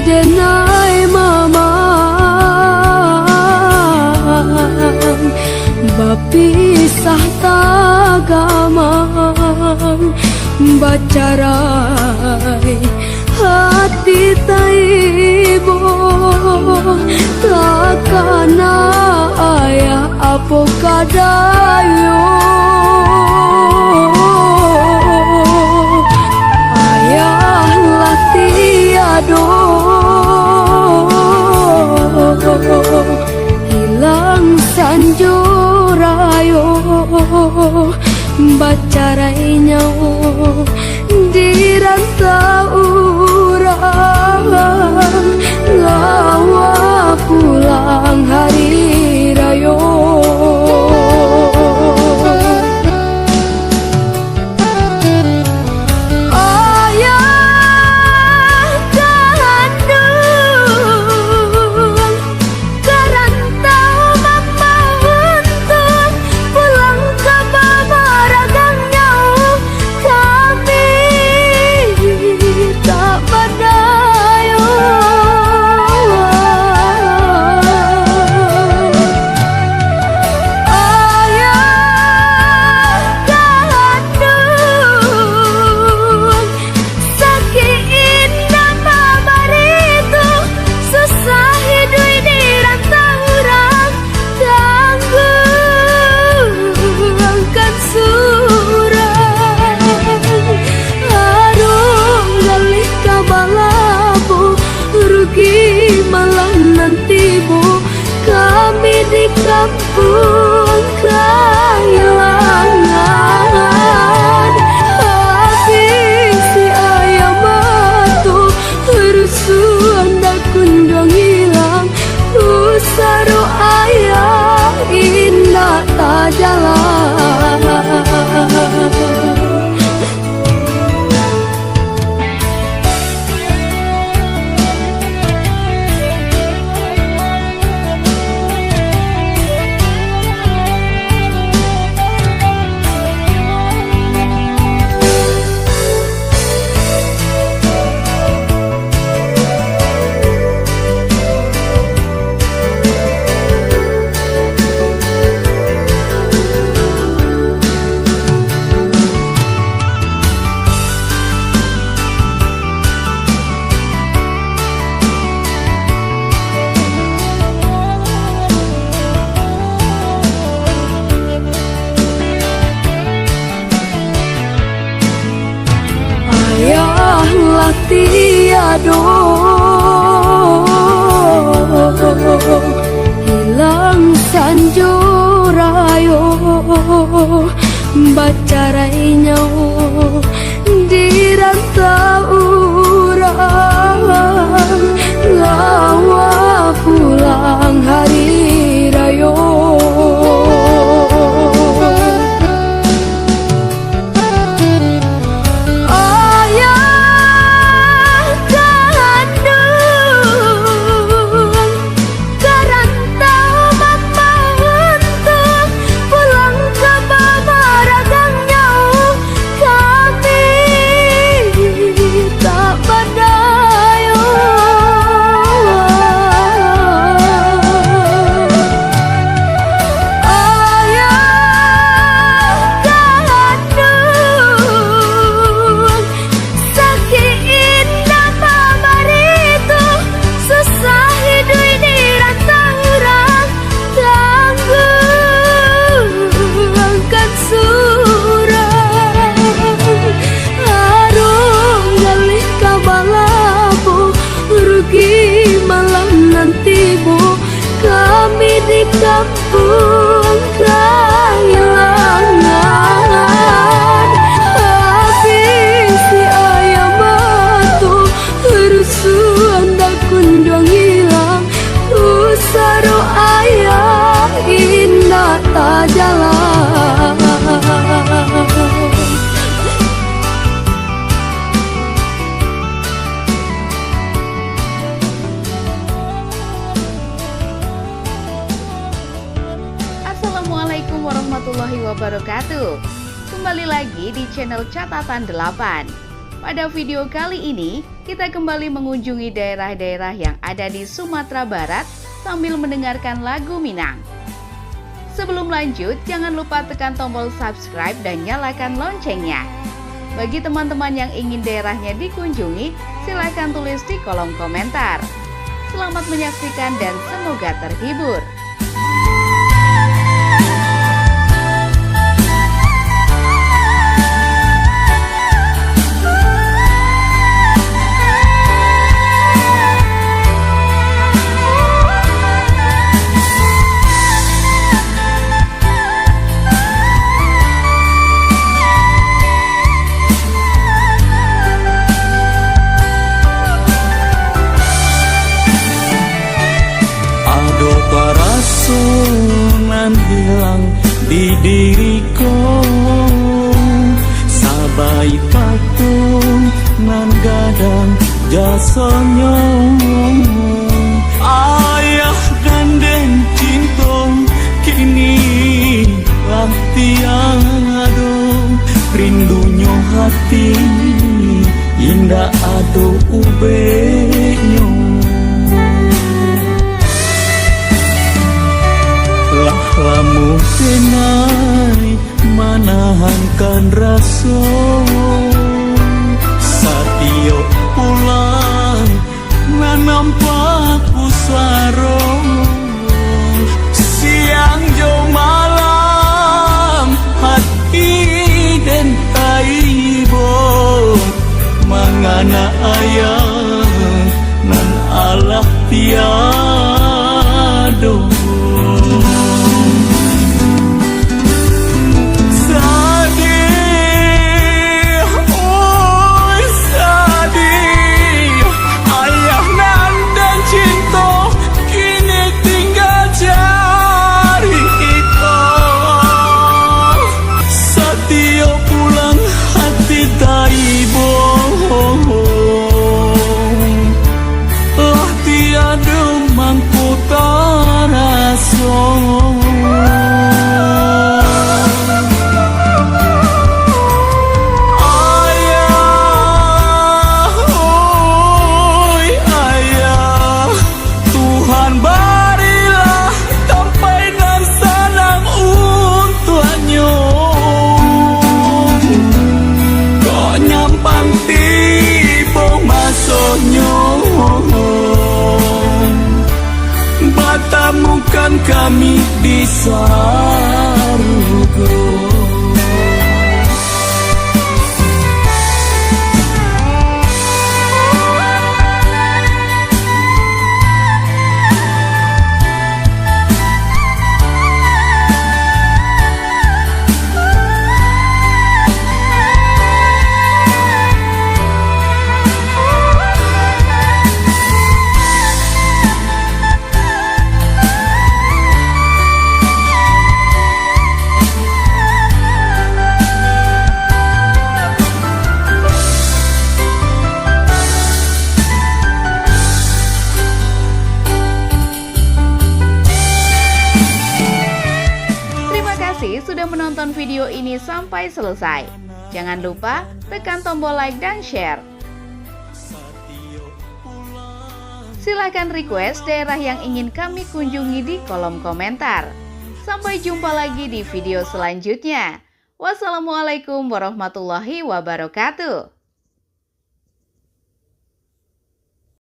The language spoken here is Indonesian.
denai mamang bapisah tagamang bacarai hati taibo takana ayah apo kadayo ayah latiado hilang sanjurayo bacarai nyawa di rantau orang lawa pulang hari rayo di kampung kehilangan habis si ayam matu rusuhan dah kunjung hilang usaru ayah indah tak jalan. Tiado hilang sanjurayo bacarai nyawa di rantau orang lawa pulang hari rayo di kampung kehilangan habis si ayam matu rusuhan dah kunjung hilang usaru ayah indah tak jalan. Assalamualaikum warahmatullahi wabarakatuh. Kembali lagi di channel Catatan 8. Pada video kali ini, kita kembali mengunjungi daerah-daerah yang ada di Sumatera Barat sambil mendengarkan lagu Minang. Sebelum lanjut, jangan lupa tekan tombol subscribe dan nyalakan loncengnya. Bagi teman-teman yang ingin daerahnya dikunjungi, silakan tulis di kolom komentar. Selamat menyaksikan dan semoga terhibur. Rasunan hilang di diriku, sabai patung nan gadang jasanya. Ayah gandeng cintong kini lah tiada, rindunya hati indah ado ubenya. Lamu tenai manahankan rasa, satio pulang nampak pusaro. Siang jo malam hati den taibo, mangana ayah nan Allah tiado. Batamukan kami di sarugo. Sudah menonton video ini sampai selesai. Jangan lupa tekan tombol like dan share. Silahkan request daerah yang ingin kami kunjungi di kolom komentar. Sampai jumpa lagi di video selanjutnya. Wassalamualaikum warahmatullahi wabarakatuh.